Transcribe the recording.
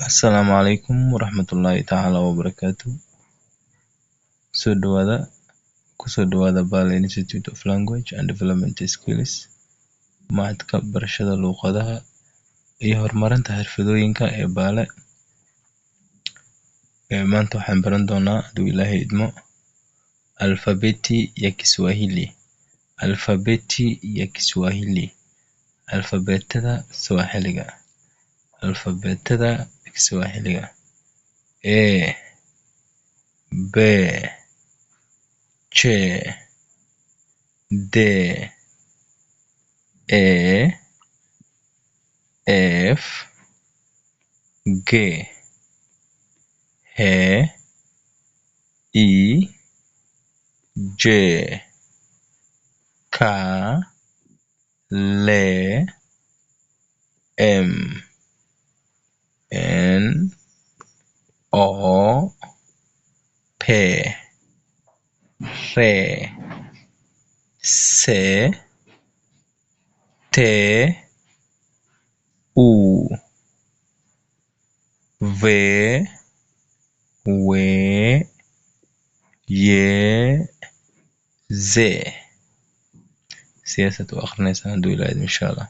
Asalaamu calaykum waraxmatullaahi tacaala wabarakaatu. Kusoo dhawaada Bale Institute of Language and Development Skills, macadka barashada luqadaha iyo horumarinta xirfadooyinka ee Bale. Maanta waxaan baran doonaa hadduu Ilaahay idmo alfabeti ya Kiswahili. Alfabeetada Kiswahiliga. A, B, C, D, E, F, G, H, I, J, K, L, M, N, O, P, R, S, T, U, V, W, Y, Z. siyaasad u akhrinaysaa hadduu Ilaahay idmo insha Allah.